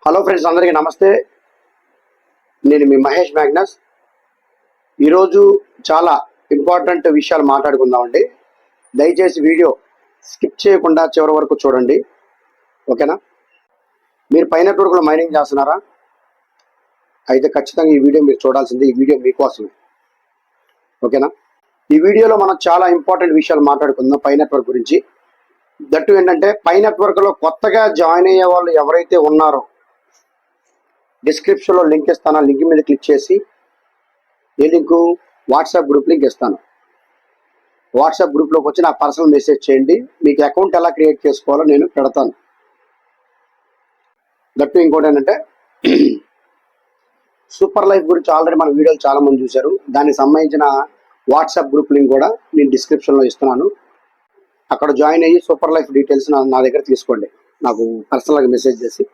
Hello friends, అందరికీ నమస్తే. నేను మీ మహేష్ మ్యాగ్నస్. ఈరోజు చాలా ఇంపార్టెంట్ విషయాలు మాట్లాడుకుందామండి. దయచేసి వీడియో స్కిప్ చేయకుండా చివరి వరకు చూడండి, ఓకేనా? మీరు పై నెట్వర్క్లో మైనింగ్ చేస్తున్నారా? అయితే ఖచ్చితంగా ఈ వీడియో మీరు చూడాల్సింది. ఈ వీడియో మీకోసమే, ఓకేనా? ఈ వీడియోలో మనం చాలా ఇంపార్టెంట్ విషయాలు మాట్లాడుకుందాం పై నెట్వర్క్ గురించి. దట్టు ఏంటంటే, పై నెట్వర్క్లో కొత్తగా జాయిన్ అయ్యే వాళ్ళు ఎవరైతే ఉన్నారో డిస్క్రిప్షన్లో లింక్ ఇస్తాను. ఆ లింక్ మీద క్లిక్ చేసి, ఏ లింకు? వాట్సాప్ గ్రూప్ లింక్ ఇస్తాను. వాట్సాప్ గ్రూప్లోకి వచ్చి నాకు పర్సనల్ మెసేజ్ చేయండి. మీకు అకౌంట్ ఎలా క్రియేట్ చేసుకోవాలో నేను పెడతాను. దట్టు ఇంకోటి ఏంటంటే, సూపర్ లైఫ్ గురించి ఆల్రెడీ మన వీడియోలు చాలా మంది చూశారు. దానికి సంబంధించిన వాట్సాప్ గ్రూప్ లింక్ కూడా నేను డిస్క్రిప్షన్లో ఇస్తున్నాను. అక్కడ జాయిన్ అయ్యి సూపర్ లైఫ్ డీటెయిల్స్ నా దగ్గర తీసుకోండి, నాకు పర్సనల్గా మెసేజ్ చేసి.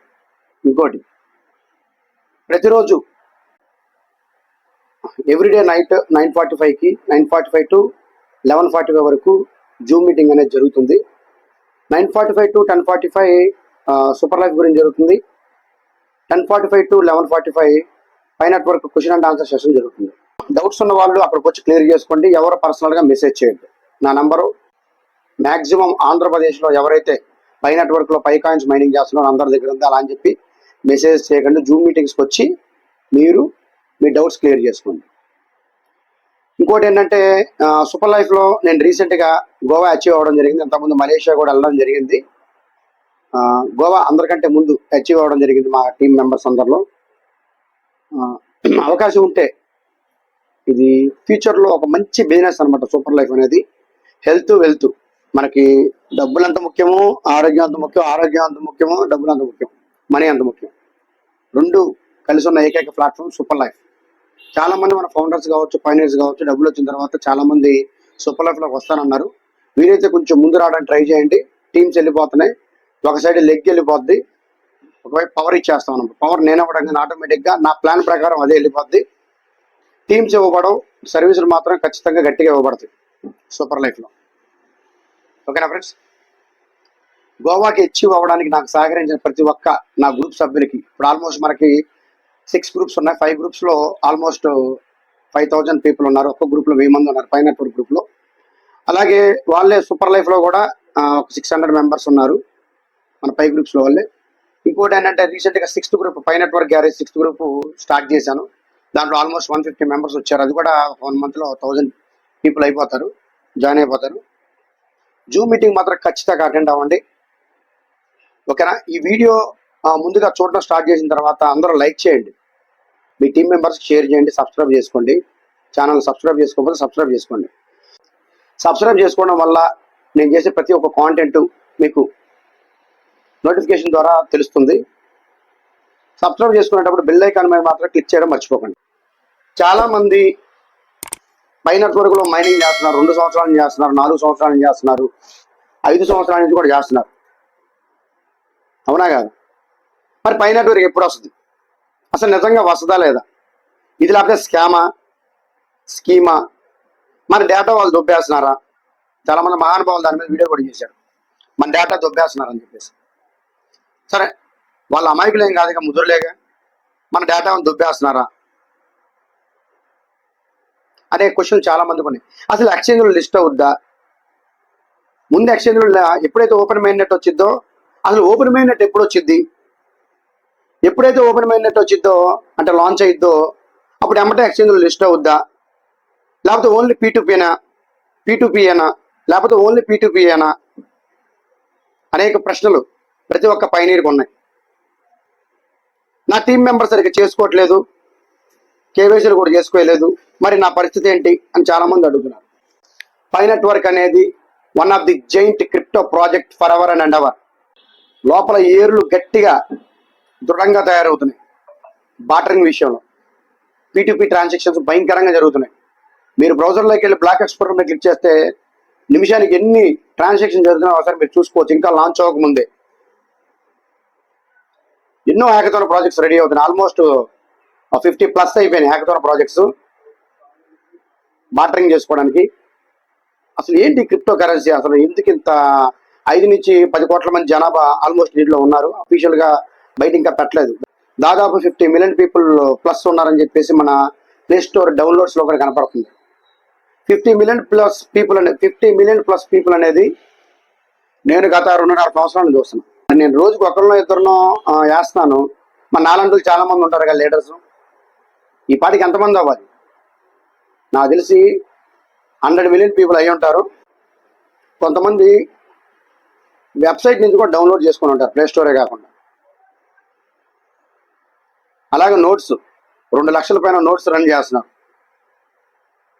ఇంకోటి, ప్రతిరోజు ఎవ్రీడే నైట్ 9:45కి 9:45 టు 11:45 వరకు జూమ్ మీటింగ్ అనేది జరుగుతుంది. 9:45 టు 10:45 సూపర్ లైఫ్ గురించి జరుగుతుంది. 10:45 టు 11:45 పై network question and answer session జరుగుతుంది. డౌట్స్ ఉన్న వాళ్ళు అక్కడికి వచ్చి క్లియర్ చేసుకోండి. ఎవరు పర్సనల్గా మెసేజ్ చేయండి. నా నంబరు మ్యాక్సిమం ఆంధ్రప్రదేశ్లో ఎవరైతే పై నెట్వర్క్లో పై కాయిన్స్ మైనింగ్ చేస్తున్నారో అందరి దగ్గర ఉంది. అలా అని చెప్పి మెసేజ్ చేయకండి. జూమ్ మీటింగ్స్కి వచ్చి మీరు మీ డౌట్స్ క్లియర్ చేసుకోండి. ఇంకోటి ఏంటంటే, సూపర్ లైఫ్లో నేను రీసెంట్గా గోవా అచీవ్ అవ్వడం జరిగింది. అంతకుముందు మలేషియా కూడా వెళ్ళడం జరిగింది. గోవా అందరికంటే ముందు అచీవ్ అవ్వడం జరిగింది మా టీం మెంబర్స్ అందరిలో. అవకాశం ఉంటే ఇది ఫ్యూచర్లో ఒక మంచి బిజినెస్ అనమాట సూపర్ లైఫ్ అనేది. వెల్త్ మనకి డబ్బులు ఎంత ముఖ్యమో ఆరోగ్యం అంత ముఖ్యం, ఆరోగ్యం అంత ముఖ్యమో డబ్బులు అంత ముఖ్యం, మనీ అంత ముఖ్యం. రెండు కలిసి ఉన్న ఏకైక ప్లాట్ఫామ్ సూపర్ లైఫ్. చాలా మంది మన ఫౌండర్స్ కావచ్చు, పైనర్స్ కావచ్చు, డబ్బులు వచ్చిన తర్వాత చాలా మంది సూపర్ లైఫ్లోకి వస్తానన్నారు. వీరైతే కొంచెం ముందు రావడానికి ట్రై చేయండి. టీమ్స్ వెళ్ళిపోతున్నాయి, ఒక సైడ్ లెగ్ వెళ్ళిపోద్ది, ఒకవైపు పవర్ ఇచ్చేస్తాం మనం. పవర్ నేను ఇవ్వడం కానీ ఆటోమేటిక్గా నా ప్లాన్ ప్రకారం అదే వెళ్ళిపోద్ది. టీమ్స్ ఇవ్వబడవు, సర్వీసులు మాత్రం ఖచ్చితంగా గట్టిగా ఇవ్వబడతాయి సూపర్ లైఫ్లో, ఓకేనా ఫ్రెండ్స్? గోవాకి అచీవ్ అవ్వడానికి నాకు సహకరించిన ప్రతి ఒక్క నా గ్రూప్ సభ్యులకి, ఇప్పుడు ఆల్మోస్ట్ మనకి 6 గ్రూప్స్ ఉన్నాయి. 5 గ్రూప్స్లో ఆల్మోస్ట్ 5,000 పీపుల్ ఉన్నారు. ఒక్క గ్రూప్లో 1000 మంది ఉన్నారు పై నెట్వర్క్ గ్రూప్లో. అలాగే వాళ్ళే సూపర్ లైఫ్లో కూడా ఒక 600 మెంబర్స్ ఉన్నారు మన పై గ్రూప్స్లో వాళ్ళే. ఇంకోటి ఏంటంటే, రీసెంట్గా 6th group pi network garage 6th group start చేశాను. దాంట్లో ఆల్మోస్ట్ 150 మెంబర్స్ వచ్చారు. అది కూడా 1 మంత్లో 1000 పీపుల్ అయిపోతారు, జాయిన్ అయిపోతారు. జూమ్ మీటింగ్ మాత్రం ఖచ్చితంగా అటెండ్ అవ్వండి, ఓకేనా? ఈ వీడియో ముందుగా చూడడం స్టార్ట్ చేసిన తర్వాత అందరూ లైక్ చేయండి, మీ టీం మెంబర్స్కి షేర్ చేయండి, సబ్స్క్రైబ్ చేసుకోండి. ఛానల్ సబ్స్క్రైబ్ చేసుకోకపోతే సబ్స్క్రైబ్ చేసుకోండి. సబ్స్క్రైబ్ చేసుకోవడం వల్ల నేను చేసే ప్రతి ఒక్క కాంటెంట్ మీకు నోటిఫికేషన్ ద్వారా తెలుస్తుంది. సబ్స్క్రైబ్ చేసుకునేటప్పుడు బెల్ ఐకాన్ మీద మాత్రం క్లిక్ చేయడం మర్చిపోకండి. చాలామంది పై నెట్వర్క్లో మైనింగ్ చేస్తున్నారు. 2 సంవత్సరాల నుంచి చేస్తున్నారు, 4 సంవత్సరాల నుంచి చేస్తున్నారు, 5 సంవత్సరాల నుంచి కూడా చేస్తున్నారు, అవునా కాదు? మరి పై నెట్వర్క్ ఎప్పుడు వస్తుంది? అసలు నిజంగా వస్తుందా లేదా? ఇది లేకపోతే స్కీమా? మన డేటా వాళ్ళు దొబ్బేస్తున్నారా? చాలామంది మహానుభావులు దాని మీద వీడియో కూడా చేశారు, మన డేటా దొబ్బేస్తున్నారని చెప్పేసి. సరే, వాళ్ళ అమాయకులేం కాదుగా, ముదురులేగా. మన డేటా దొబ్బేస్తున్నారా అనే క్వశ్చన్ చాలా మందికి ఉన్నాయి. అసలు ఎక్స్చేంజ్లో లిస్ట్ అవుద్దా? ముందు ఎక్స్చేంజ్లో ఎప్పుడైతే ఓపెన్ మైన్ నెట్ వచ్చిద్దో, అసలు ఓపెన్ మైన్ నెట్ ఎప్పుడు వచ్చిద్ది? ఎప్పుడైతే ఓపెన్ మైన్ నెట్ వచ్చిద్దో అంటే లాంచ్ అయిద్దో అప్పుడు ఎమ్మటే ఎక్స్చేంజ్లో లిస్ట్ అవుద్దా? లేకపోతే ఓన్లీ పీ2పీయేనా? లేకపోతే ఓన్లీ పీ2పీయేనా? అనేక ప్రశ్నలు ప్రతి ఒక్క పైనీర్కి ఉన్నాయి. నా టీం మెంబర్ సరిగ్గా చేసుకోవట్లేదు, కేవైసీలు కూడా చేసుకోలేదు, మరి నా పరిస్థితి ఏంటి అని చాలామంది అడుగుతున్నారు. పై నెట్వర్క్ అనేది one of the giant crypto project for ever and ever. లోపల ఏర్లు గట్టిగా దృఢంగా తయారవుతున్నాయి. బార్టరింగ్ విషయంలో పీ2పీ ట్రాన్సాక్షన్స్ భయంకరంగా జరుగుతున్నాయి. మీరు బ్రౌజర్లోకి వెళ్ళి బ్లాక్ ఎక్స్ప్లోరర్ మీద క్లిక్ చేస్తే నిమిషానికి ఎన్ని ట్రాన్సాక్షన్ జరుగుతున్నాయో ఒకసారి మీరు చూసుకోవచ్చు. ఇంకా లాంచ్ అవ్వకముందే ఎన్నో హ్యాకథాన్ ప్రాజెక్ట్స్ రెడీ అవుతున్నాయి. ఆల్మోస్ట్ 50+ అయిపోయినాయి హ్యాకథాన్ ప్రాజెక్ట్స్ బార్టరింగ్ చేసుకోవడానికి. అసలు ఏంటి క్రిప్టో కరెన్సీ? అసలు ఎందుకు ఇంత 5 నుంచి 10 కోట్ల మంది జనాభా ఆల్మోస్ట్ దీంట్లో ఉన్నారు. అఫీషియల్గా బయట ఇంకా పెట్టలేదు. దాదాపు 50 మిలియన్ పీపుల్ ప్లస్ ఉన్నారని చెప్పేసి మన ప్లే స్టోర్ డౌన్లోడ్స్లో కూడా కనపడుతుంది. 50 మిలియన్ ప్లస్ పీపుల్ అనేది 50 మిలియన్ ప్లస్ పీపుల్ అనేది నేను గత 2.5 సంవత్సరాలు చూస్తున్నాను. నేను రోజుకి ఒకరినో ఇద్దరినో వేస్తున్నాను. మన నాలంటూ చాలా మంది ఉంటారు కదా లీడర్స్. ఈ పాటికి ఎంతమంది అవ్వాలి? నాకు తెలిసి 100 మిలియన్ పీపుల్ అయ్యి ఉంటారు. కొంతమంది వెబ్సైట్ నుంచి కూడా డౌన్లోడ్ చేసుకుని ఉంటారు, ప్లే స్టోరే కాకుండా. అలాగే నోట్స్ 2 లక్షల పైన నోట్స్ రన్ చేస్తున్నారు,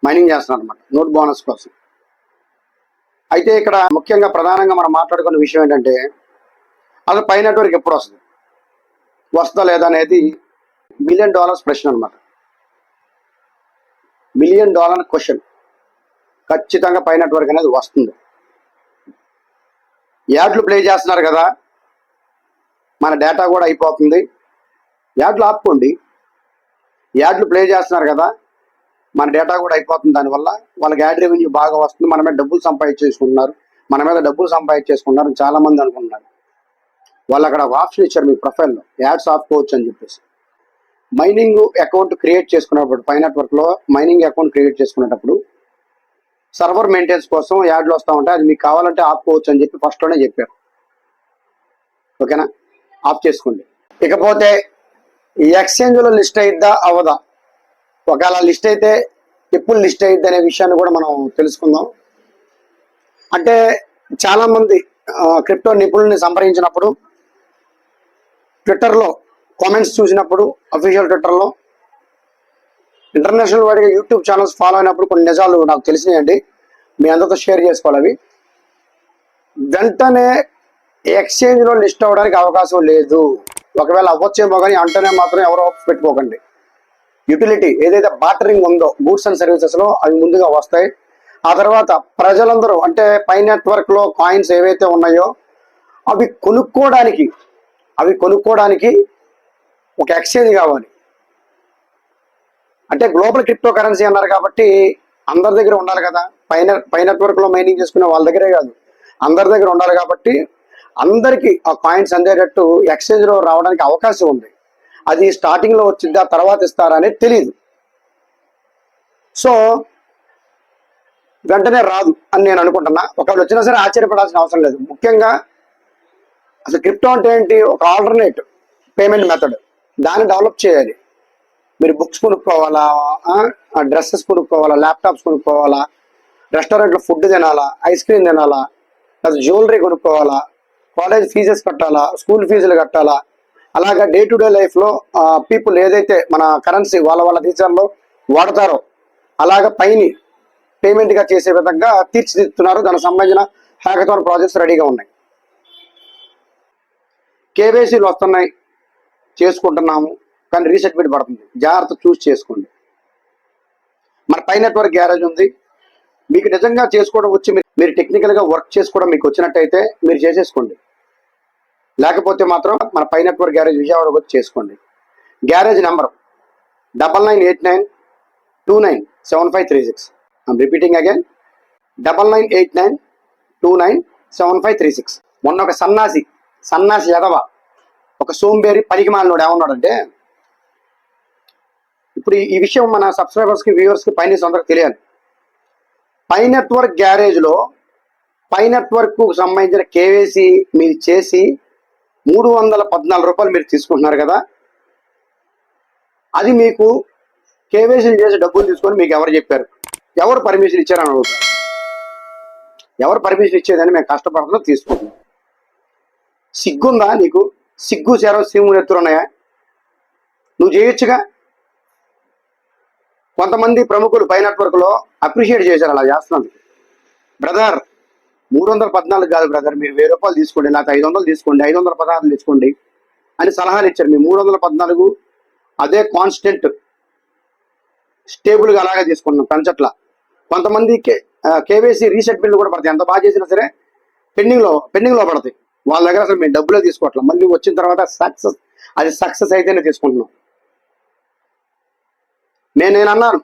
మైనింగ్ చేస్తున్నారు అనమాట నోట్ బోనస్ కోసం. అయితే ఇక్కడ ముఖ్యంగా ప్రధానంగా మనం మాట్లాడుకున్న విషయం ఏంటంటే, అసలు పై నెట్వర్క్ ఎప్పుడు వస్తుంది, వస్తుందా లేదా అనేది $1 బిలియన్ ప్రశ్న అనమాట. $1 బిలియన్ క్వశ్చన్. ఖచ్చితంగా పై నెట్వర్క్ అనేది వస్తుంది. యాడ్లు ప్లే చేస్తున్నారు కదా, మన డేటా కూడా అయిపోతుంది. యాడ్లు ఆపుకోండి. యాడ్లు ప్లే చేస్తున్నారు కదా, మన డేటా కూడా అయిపోతుంది. దానివల్ల వాళ్ళకి యాడ్ రెవెన్యూ బాగా వస్తుంది, మన మీద డబ్బులు సంపాదించేసుకుంటున్నారు, చాలా మంది అనుకుంటున్నారు. వాళ్ళు అక్కడ ఆప్షన్ ఇచ్చారు మీ ప్రొఫైల్లో, యాడ్స్ ఆపుకోవచ్చు అని చెప్పేసి. మైనింగ్ అకౌంట్ క్రియేట్ చేసుకున్నప్పుడు, పై నెట్వర్క్లో మైనింగ్ అకౌంట్ క్రియేట్ చేసుకునేటప్పుడు సర్వర్ మెయింటెనెన్స్ కోసం యాడ్లు వస్తూ ఉంటాయి. అది మీకు కావాలంటే ఆపుకోవచ్చు అని చెప్పి ఫస్ట్లోనే చెప్పారు. ఓకేనా, ఆఫ్ చేసుకోండి. ఇకపోతే ఈ ఎక్స్చేంజ్లో లిస్ట్ అయిద్దా అవదా, ఒకవేళ లిస్ట్ అయితే ఎప్పుడు లిస్ట్ అయిద్ది అనే విషయాన్ని కూడా మనం తెలుసుకుందాం. అంటే చాలామంది క్రిప్టో నిపుణుల్ని సంప్రదించినప్పుడు, ట్విట్టర్లో కామెంట్స్ చూసినప్పుడు, అఫీషియల్ ట్విట్టర్లో, ఇంటర్నేషనల్ వాడిగా యూట్యూబ్ ఛానల్స్ ఫాలో అయినప్పుడు కొన్ని నిజాలు నాకు తెలిసినాయండి, మీ అందరితో షేర్ చేసుకోవాలి. అవి వెంటనే ఎక్స్చేంజ్లో లిస్ట్ అవ్వడానికి అవకాశం లేదు. ఒకవేళ అవ్వచ్చేమో కానీ అంటనే మాత్రం ఎవరో పెట్టుకోకండి. యూటిలిటీ ఏదైతే బార్టరింగ్ ఉందో గూడ్స్ అండ్ సర్వీసెస్లో అవి ముందుగా వస్తాయి. ఆ తర్వాత ప్రజలందరూ అంటే పై నెట్వర్క్లో కాయిన్స్ ఏవైతే ఉన్నాయో అవి కొనుక్కోవడానికి ఒక ఎక్స్చేంజ్ కావాలి. అంటే గ్లోబల్ క్రిప్టో కరెన్సీ అన్నారు కాబట్టి అందరి దగ్గర ఉండాలి కదా. పై నెట్వర్క్లో మైనింగ్ చేసుకునే వాళ్ళ దగ్గరే కాదు, అందరి దగ్గర ఉండాలి. కాబట్టి అందరికీ ఆ కాయిన్స్ అందేటట్టు ఎక్స్చేంజ్లో రావడానికి అవకాశం ఉంది. అది స్టార్టింగ్లో వచ్చిందా తర్వాత ఇస్తారా అనేది తెలియదు. సో వెంటనే రాదు అని నేను అనుకుంటున్నా. ఒకవేళ వచ్చినా సరే ఆశ్చర్యపడాల్సిన అవసరం లేదు. ముఖ్యంగా అసలు క్రిప్టో అంటే ఏంటి, ఒక ఆల్టర్నేట్ పేమెంట్ మెథడ్. దాన్ని డెవలప్ చేయాలి. మీరు బుక్స్ కొనుక్కోవాలా, డ్రెస్సెస్ కొనుక్కోవాలా, ల్యాప్టాప్స్ కొనుక్కోవాలా, రెస్టారెంట్లో ఫుడ్ తినాలా, ఐస్ క్రీమ్ తినాలా, లేదా జ్యువెలరీ కొనుక్కోవాలా, కాలేజ్ ఫీజెస్ కట్టాలా, స్కూల్ ఫీజులు కట్టాలా, అలాగా డే టు డే లైఫ్లో పీపుల్ ఏదైతే మన కరెన్సీ వాళ్ళ రీజన్లో వాడతారో అలాగా పైని పేమెంట్గా చేసే విధంగా తీర్చిదిద్దుతున్నారు. దానికి సంబంధించిన హ్యాకథాన్ ప్రాజెక్ట్స్ రెడీగా ఉన్నాయి. కేవైసీలు వస్తున్నాయి, చేసుకుంటున్నాము, కానీ రీసెట్మెంట్ పడుతుంది. జాగ్రత్త చూసి చేసుకోండి. మన పై నెట్వర్క్ గ్యారేజ్ ఉంది, మీకు నిజంగా చేసుకోవడం వచ్చి మీరు టెక్నికల్గా వర్క్ చేసుకోవడం మీకు వచ్చినట్టయితే మీరు చేసేసుకోండి. లేకపోతే మాత్రం మన పై నెట్వర్క్ గ్యారేజ్ విజయవాడకు వచ్చి చేసుకోండి. Garage number 9989297536. I'm repeating again, 9989297536. మొన్న ఒక సన్నాసి ఎదవ, ఒక సోంబేరి పనికి మాలినోడు ఏమన్నాడంటే, ఇప్పుడు ఈ విషయం మన సబ్స్క్రైబర్స్కి వ్యూవర్స్కి పైన అందరికి తెలియాలి. పై నెట్వర్క్ గ్యారేజ్లో పై నెట్వర్క్కు సంబంధించిన కేవైసీ మీరు చేసి $314 మీరు తీసుకుంటున్నారు కదా, అది మీకు కేవైసీలు చేసి డబ్బులు తీసుకొని మీకు ఎవరు చెప్పారు, ఎవరు పర్మిషన్ ఇచ్చారని అడుగుతారు. ఎవరు పర్మిషన్ ఇచ్చేదని మేము కష్టపడుతున్నాం, తీసుకుంటున్నాం. సిగ్గుందా నీకు? సిగ్గు చేరం సీములు ఎత్తులున్నాయా? నువ్వు చేయొచ్చుగా. కొంతమంది ప్రముఖులు పై నెట్వర్క్లో అప్రిషియేట్ చేశారు అలా చేస్తున్నాను. బ్రదర్ 314 కాదు బ్రదర్, మీరు ₹1000 తీసుకోండి, లేకపోతే 500 తీసుకోండి, 516 తీసుకోండి అని సలహాలు ఇచ్చారు. మీ 314 అదే కాన్స్టెంట్ స్టేబుల్గా అలాగే తీసుకుంటున్నాం, పెంచట్లా. కొంతమంది కేవైసీ రీసెట్మెంట్ కూడా పడతాయి, ఎంత బాగా చేసినా సరే పెండింగ్లో పడతాయి. వాళ్ళ దగ్గర అసలు మేము డబ్బులే తీసుకోవట్లేదు. మళ్ళీ వచ్చిన తర్వాత సక్సెస్ అయితేనే తీసుకుంటున్నాం. నేను అన్నాను,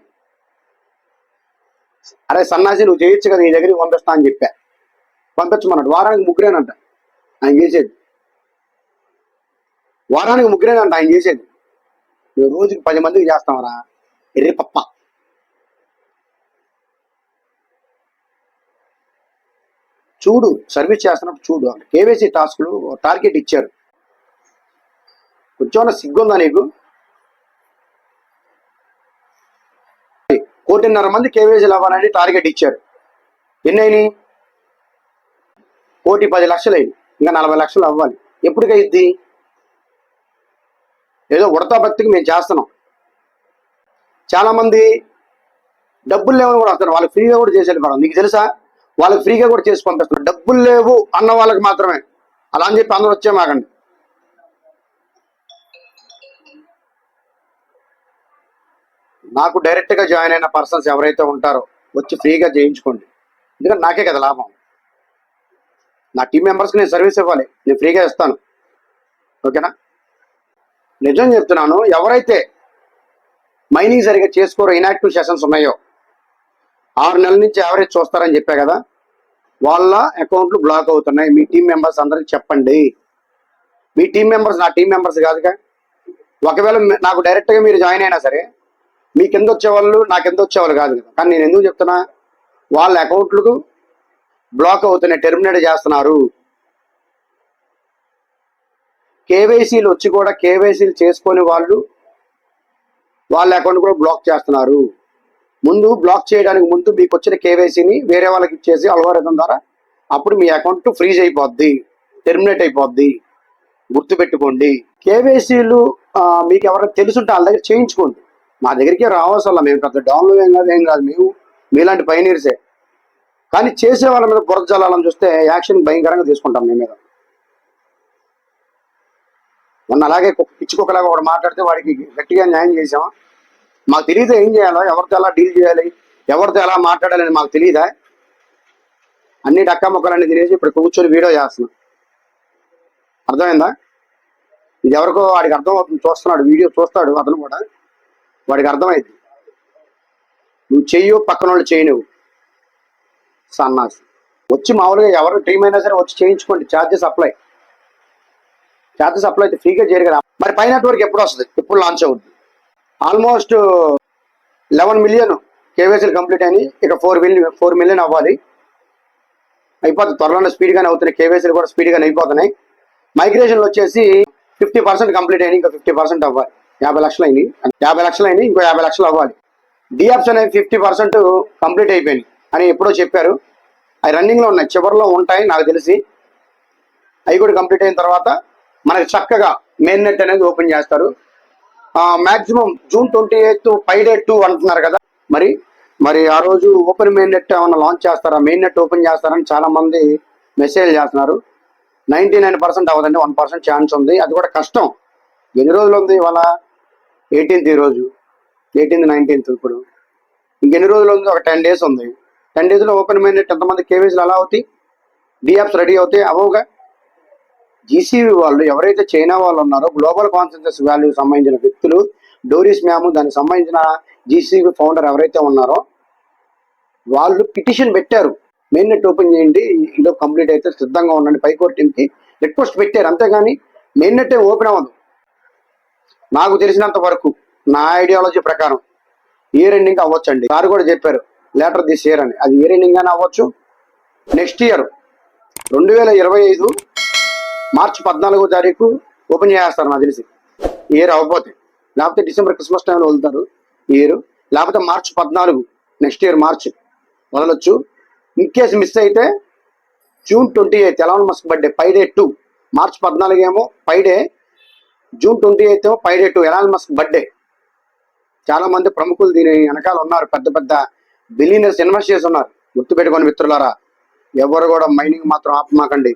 అరే సన్నాసి నువ్వు చేయొచ్చు కదా, నీ దగ్గరికి పంపిస్తా అని చెప్పా. పంపించమన్నాడు. వారానికి 3 ఆయన చేసేది. వారానికి ముగ్గురే అంట ఆయన చేసేది. నువ్వు రోజుకి 10 మందికి చేస్తావరా ఎర్రి పప్ప. చూడు సర్వీస్ చేస్తున్నప్పుడు చూడు, కేవైసీ టాస్కులు టార్గెట్ ఇచ్చారు. కొంచెం సిగ్గుందా నీకు? 1.5 కోటి మంది కేవైసీలు అవ్వాలని టార్గెట్ ఇచ్చారు. ఎన్నైనాయి? 1,10,00,000 అయింది. ఇంకా 40 లక్షలు అవ్వాలి. ఎప్పటికైద్ది? ఏదో ఉడతా భక్తికి మేము చేస్తున్నాం. చాలా మంది డబ్బులు లేవని కూడా వస్తారు, వాళ్ళకి ఫ్రీగా కూడా చేసి వెళ్ళిపోవడం. నీకు తెలుసా? వాళ్ళకి ఫ్రీగా కూడా చేసి పంపిస్తున్నారు. డబ్బులు లేవు అన్న వాళ్ళకి మాత్రమే. అలా అని చెప్పి అందరూ వచ్చే మాకండి. నాకు డైరెక్ట్గా జాయిన్ అయిన పర్సన్స్ ఎవరైతే ఉంటారో వచ్చి ఫ్రీగా చేయించుకోండి. ఎందుకంటే నాకే కదా లాభం. నా టీం మెంబర్స్కి నేను సర్వీస్ ఇవ్వాలి, నేను ఫ్రీగా ఇస్తాను. ఓకేనా? నిజం చెప్తున్నాను. ఎవరైతే మైనింగ్ సరిగా చేసుకోరో, ఇన్యాక్టివ్ సెషన్స్ ఉన్నాయో, 6 నెలల నుంచి యావరేజ్ చూస్తారని చెప్పా కదా, వాళ్ళ అకౌంట్లు బ్లాక్ అవుతున్నాయి. మీ టీం మెంబర్స్ అందరికి చెప్పండి. మీ టీం మెంబర్స్ నా టీం మెంబర్స్ కాదుగా. ఒకవేళ నాకు డైరెక్ట్గా మీరు జాయిన్ అయినా సరే, మీ కింద వచ్చేవాళ్ళు నా కింద వచ్చేవాళ్ళు కాదు కదా. కానీ నేను ఎందుకు చెప్తున్నా, వాళ్ళ అకౌంట్లకు బ్లాక్ అవుతున్నాయి, టెర్మినేట్ చేస్తున్నారు. కేవైసీలు వచ్చి కూడా కేవైసీలు చేసుకొని వాళ్ళ అకౌంట్ కూడా బ్లాక్ చేస్తున్నారు. ముందు బ్లాక్ చేయడానికి ముందు మీకు వచ్చిన కేవైసీని వేరే వాళ్ళకి ఇచ్చేసి అల్గోరిథం ద్వారా అప్పుడు మీ అకౌంట్ ఫ్రీజ్ అయిపోద్ది, టెర్మినేట్ అయిపోద్ది. గుర్తుపెట్టుకోండి. కేవైసీలు మీకు ఎవరైనా తెలుసుంటే వాళ్ళ దగ్గర చేయించుకోండి. మా దగ్గరికే రావాల్సల్లా, మేము పెద్ద డౌన్లో ఏం కాదు. మేము మీలాంటి పైనీర్సే. కానీ చేసే వాళ్ళ మీద బురద జల్లాలని చూస్తే యాక్షన్ భయంకరంగా తీసుకుంటాం మీ మీద. మొన్న అలాగే పిచ్చుకోకలాగా ఒకటి మాట్లాడితే వాడికి గట్టిగా న్యాయం చేసామా? మాకు తెలియదు ఏం చేయాలో, ఎవరితో ఎలా డీల్ చేయాలి, ఎవరితో ఎలా మాట్లాడాలని మాకు తెలియదా? అన్ని డక్కా మొక్కలన్నీ తినేసి ఇప్పుడు కూర్చొని వీడియో చేస్తున్నాం. అర్థమైందా? ఇది ఎవరికో వాడికి అర్థం అవుతుంది, చూస్తున్నాడు, వీడియో చూస్తాడు అతను కూడా, వాడికి అర్థమైంది. నువ్వు చెయ్యు, పక్కన వాళ్ళు చేయి. నువ్వు సన్నాసి. వచ్చి మామూలుగా ఎవరు టీం అయినా సరే వచ్చి చేయించుకోండి. ఛార్జెస్ అప్లై అయితే ఫ్రీగా చేయరు కదా. మరి పై నెట్వర్క్ ఎప్పుడు వస్తుంది, ఎప్పుడు లాంచ్ అవుతుంది? ఆల్మోస్ట్ 11 మిలియన్ కేవైసీలు కంప్లీట్ అయినాయి. ఇక 4 మిలియన్ అవ్వాలి. అయిపోతుంది త్వరలోనే. స్పీడ్గానే అవుతున్నాయి కేవైసీలు కూడా, స్పీడ్గానే అయిపోతున్నాయి. మైగ్రేషన్లు వచ్చేసి 50% కంప్లీట్ అయినాయి. ఇంకా 50% అవ్వాలి. 50 లక్షలు అయినాయి. 50 లక్షలు అయినాయి, ఇంకో 50 లక్షలు అవ్వాలి. డియాప్స్ అనేవి 50% కంప్లీట్ అయిపోయినాయి అని ఎప్పుడో చెప్పారు. అవి రన్నింగ్లో ఉన్నాయి, చివరిలో ఉంటాయి నాకు తెలిసి. అవి కూడా కంప్లీట్ అయిన తర్వాత మనకి చక్కగా మెయిన్ నెట్ అనేది ఓపెన్ చేస్తారు. మ్యాక్సిమం June 28 పైడే 2 అంటున్నారు కదా. మరి ఆ రోజు ఓపెన్ మెయిన్ నెట్ ఏమన్నా లాంచ్ చేస్తారా, మెయిన్ నెట్ ఓపెన్ చేస్తారని చాలా మంది మెసేజ్ చేస్తున్నారు. 99% అవ్వదండి, 1% ఛాన్స్ ఉంది. అది కూడా కష్టం. ఎన్ని రోజులు ఉంది ఇవాళ? 18th ఈరోజు, 18th 19th. ఇప్పుడు ఇంకెన్ని రోజులు ఉంది? ఒక 10 days ఉంది. 10 daysలో ఓపెన్ మెయిన్ నెట్ ఎంతమంది కేవైసీలు అలా అవుతాయి? డియాప్స్ రెడీ అవుతాయి? అవవుగా. జీసీవీ వాళ్ళు ఎవరైతే చైనా వాళ్ళు ఉన్నారో, గ్లోబల్ కాన్సెన్సస్ వాల్యూకి సంబంధించిన వ్యక్తులు, డోరిస్ మ్యామ్, దానికి సంబంధించిన జీసీవీ ఫౌండర్ ఎవరైతే ఉన్నారో వాళ్ళు పిటిషన్ పెట్టారు. మెయిన్ నెట్ ఓపెన్ చేయండి, ఇదో కంప్లీట్ అయితే సిద్ధంగా ఉండండి, పైకోర్టు టీంకి రిక్వెస్ట్ పెట్టారు. అంతేగాని మెయిన్ నెట్ ఓపెన్ అవ్వదు. నాకు తెలిసినంత వరకు, నా ఐడియాలజీ ప్రకారం ఇయర్ ఎండింగ్ అవ్వచ్చండి. సార్ కూడా చెప్పారు లేటర్ దిస్ ఇయర్ అని. అది ఇయర్ ఎండింగ్ అని అవ్వచ్చు. నెక్స్ట్ ఇయర్ 2025 మార్చి 14వ తారీఖు ఓపెన్ చేస్తారు నాకు తెలిసి. ఇయర్ అవ్వకపోతే, లేకపోతే డిసెంబర్ క్రిస్మస్ టైంలో వదులుతారు ఇయర్, లేకపోతే మార్చి 14 నెక్స్ట్ ఇయర్ మార్చి వదలొచ్చు. ఇన్ కేసు మిస్ అయితే June 28 Elon Musk birthday, pi day 2. March 14 ఏమో పైడే, June 28 ఏమో పైడే 2 ఎలాన్ మస్క్ బర్త్డే. చాలా మంది ప్రముఖులు దీని వెనకాల ఉన్నారు, పెద్ద పెద్ద బిలియనర్స్ ఇన్వెస్ట్ చేసి ఉన్నారు. గుర్తుపెట్టుకోండి మిత్రులారా, ఎవరు కూడా మైనింగ్ మాత్రం ఆపమాకండి.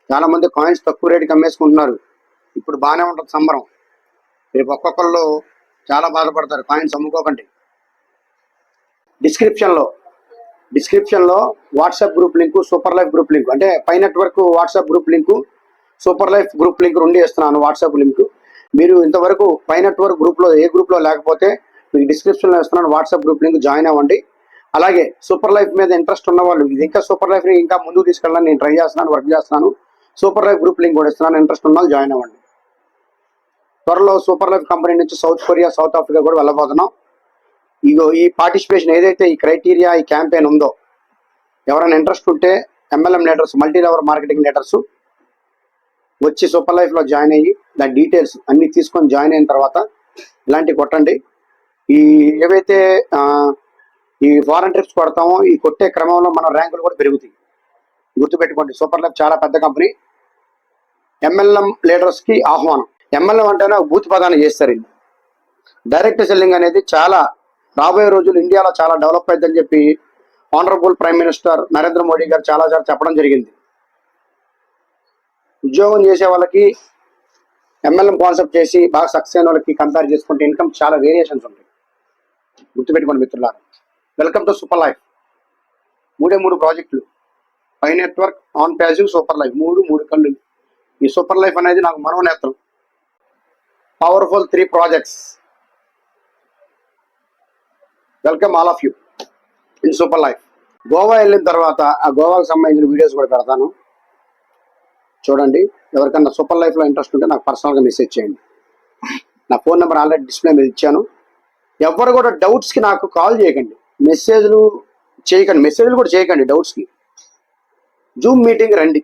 చాలా మంది కాయిన్స్ తక్కువ రేటుకి అమ్మేసుకుంటున్నారు. ఇప్పుడు బాగానే ఉంటుంది సంబరం. రేపు ఒక్కొక్కళ్ళు చాలా బాధపడతారు. కాయిన్స్ అమ్ముకోకండి. డిస్క్రిప్షన్లో WhatsApp group link, super life group link, అంటే pi network WhatsApp group link, super life group link 2 ఇస్తున్నాను. వాట్సాప్ లింక్ మీరు ఇంతవరకు పై నెట్వర్క్ గ్రూప్లో ఏ గ్రూప్లో లేకపోతే మీకు డిస్క్రిప్షన్లో ఇస్తున్నాను. వాట్సాప్ గ్రూప్ లింక్ జాయిన్ అవ్వండి. అలాగే సూపర్ లైఫ్ మీద ఇంట్రెస్ట్ ఉన్న వాళ్ళు, ఇది ఇంకా సూపర్ లైఫ్ని ఇంకా ముందుకు తీసుకెళ్ళాలని నేను ట్రై చేస్తున్నాను, వర్క్ చేస్తున్నాను. సూపర్ లైఫ్ గ్రూప్ లింక్ కూడా ఇస్తున్నాను. ఇంట్రెస్ట్ ఉన్న వాళ్ళు జాయిన్ అవ్వండి. త్వరలో సూపర్ లైఫ్ కంపెనీ నుంచి సౌత్ కొరియా, సౌత్ ఆఫ్రికా కూడా వెళ్ళబోతున్నాం. ఇగో ఈ పార్టిసిపేషన్ ఏదైతే ఈ క్రైటీరియా, ఈ క్యాంపెయిన్ ఉందో, ఎవరైనా ఇంట్రెస్ట్ ఉంటే MLM leaders, multi level marketing leaders వచ్చి సూపర్ లైఫ్లో జాయిన్ అయ్యి దాని డీటెయిల్స్ అన్ని తీసుకొని జాయిన్ అయిన తర్వాత ఇలాంటివి కొట్టండి. ఈ ఏవైతే ఈ ఫారెన్ ట్రిప్స్ కొడతామో ఈ కొట్టే క్రమంలో మన ర్యాంకులు కూడా పెరుగుతాయి. గుర్తుపెట్టుకోండి, సూపర్ లైఫ్ చాలా పెద్ద కంపెనీ. MLM లీడర్స్కి ఆహ్వానం. MLM అంటేనే బూత్ పదాన్ని చేస్తారు. డైరెక్ట్ సెల్లింగ్ అనేది చాలా రాబోయే రోజులు ఇండియాలో చాలా డెవలప్ అవుతుందని చెప్పి honourable prime minister Narendra Modi గారు చాలాసార్లు చెప్పడం జరిగింది. ఉద్యోగం చేసే వాళ్ళకి MLM కాన్సెప్ట్ చేసి బాగా సక్సెస్ అయిన వాళ్ళకి కంపేర్ చేసుకుంటే ఇన్కమ్ చాలా వేరియేషన్స్ ఉంటాయి. గుర్తుపెట్టుకోండి మిత్రులారా. Welcome to super life. 3 ప్రాజెక్టులు, pi network, on passive, super life, మూడు కళ్ళు. ఈ సూపర్ లైఫ్ అనేది నాకు మనోనేత్రం. Powerful 3 projects. Welcome all of you in super life. Goa వెళ్ళిన తర్వాత ఆ గోవాకు సంబంధించిన వీడియోస్ కూడా పెడతాను, చూడండి. ఎవరికన్నా సూపర్ లైఫ్లో ఇంట్రెస్ట్ ఉంటే నాకు పర్సనల్గా మెసేజ్ చేయండి. నా ఫోన్ నెంబర్ ఆల్రెడీ డిస్ప్లే మీద ఇచ్చాను. ఎవరు కూడా డౌట్స్కి నాకు కాల్ చేయకండి, మెసేజ్లు కూడా చేయకండి డౌట్స్కి. జూమ్ మీటింగ్ రండి.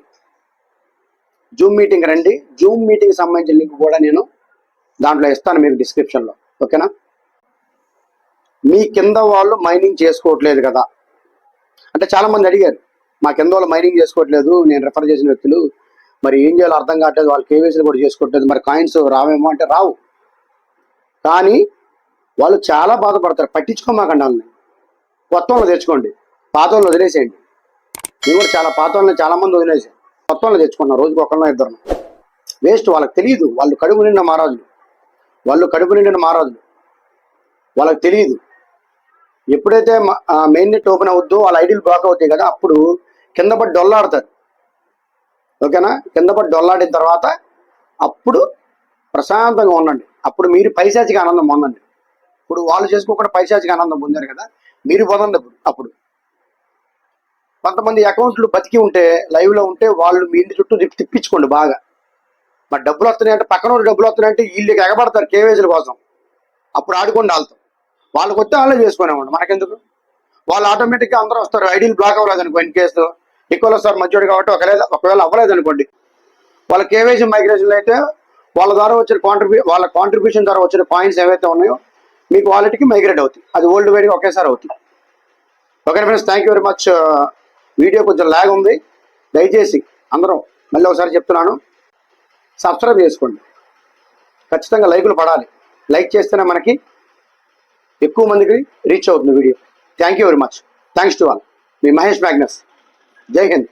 జూమ్ మీటింగ్ సంబంధించిన లింక్ కూడా నేను దాంట్లో ఇస్తాను మీకు డిస్క్రిప్షన్లో. ఓకేనా? మీ కింద వాళ్ళు మైనింగ్ చేసుకోవట్లేదు కదా అంటే చాలామంది అడిగారు, మా కింద వాళ్ళు మైనింగ్ చేసుకోవట్లేదు, నేను రెఫర్ చేసిన వ్యక్తులు, మరి ఏం చేయాలో అర్థం కావట్లేదు, వాళ్ళు కేవైసీలు కూడా చేసుకోవట్లేదు, మరి కాయిన్స్ రావేమో అంటే రావు. కానీ వాళ్ళు చాలా బాధపడతారు. పట్టించుకోమాకండి వాళ్ళని. కొత్త వాళ్ళు తెచ్చుకోండి, పాత వాళ్ళు వదిలేసేయండి. నేను కూడా చాలా పాత వాళ్ళని చాలామంది వదిలేసాను, కొత్త వాళ్ళు తెచ్చుకున్నాను. రోజుకి ఒకళ్ళనో ఇద్దరు. వేస్ట్. వాళ్ళకి తెలియదు. వాళ్ళు కడుపు నిండిన మహారాజులు. వాళ్ళకి తెలియదు. ఎప్పుడైతే మెయిన్ నెట్ ఓపెన్ అవుద్దో వాళ్ళ ఐడీలు బ్లాక్ అవుతాయి కదా, అప్పుడు కింద పడి డొల్లాడతారు. ఓకేనా? కింద పడి డొల్లాడిన తర్వాత అప్పుడు ప్రశాంతంగా ఉండండి. అప్పుడు మీరు పైశాచిక ఆనందం పొందండి. ఇప్పుడు వాళ్ళు చేసుకోకుండా పైశాచిక ఆనందం పొందారు కదా, మీరు పొందండి. అప్పుడు కొంతమంది అకౌంట్లు బతికి ఉంటే, లైవ్లో ఉంటే, వాళ్ళు మీ ఇంటి చుట్టూ తిప్పించుకోండి బాగా. మరి డబ్బులు వస్తున్నాయంటే, పక్కన డబ్బులు వస్తున్నాయంటే వీళ్ళకి ఎగబడతారు కేవైసీల కోసం. అప్పుడు ఆడుకోండి వాళ్ళతో. వాళ్ళకి వస్తే వాళ్ళే చేసుకునేవాడు, మనకెందుకు? వాళ్ళు ఆటోమేటిక్గా అందరూ వస్తారు. ఐడీలు బ్లాక్ అవ్వలేదు అనుకో, ఇన్ కేసు ఎక్కువలో సార్ మధ్యడు కాబట్టి ఒకవేళ అవ్వలేదు అనుకోండి, వాళ్ళ కేవైసీ మైగ్రేషన్లు అయితే వాళ్ళ ద్వారా వచ్చిన వాళ్ళ కాంట్రిబ్యూషన్ ద్వారా వచ్చిన కాయిన్స్ ఏవైతే ఉన్నాయో మీకు వాలెట్కి మైగ్రేట్ అవుతాయి. అది ఓల్డ్ వైడ్గా ఒకేసారి అవుతుంది. Okay friends, thank you very much. Video కొంచెం లాగ్ ఉంది, దయచేసి అందరం మళ్ళీ ఒకసారి చెప్తున్నాను, సబ్స్క్రైబ్ చేసుకోండి. ఖచ్చితంగా లైకులు పడాలి. లైక్ చేస్తేనే మనకి ఎక్కువ మందికి రీచ్ అవుతుంది video. Thank you very much. Thanks to all. Me Mahesh Magnus. జై హింద్.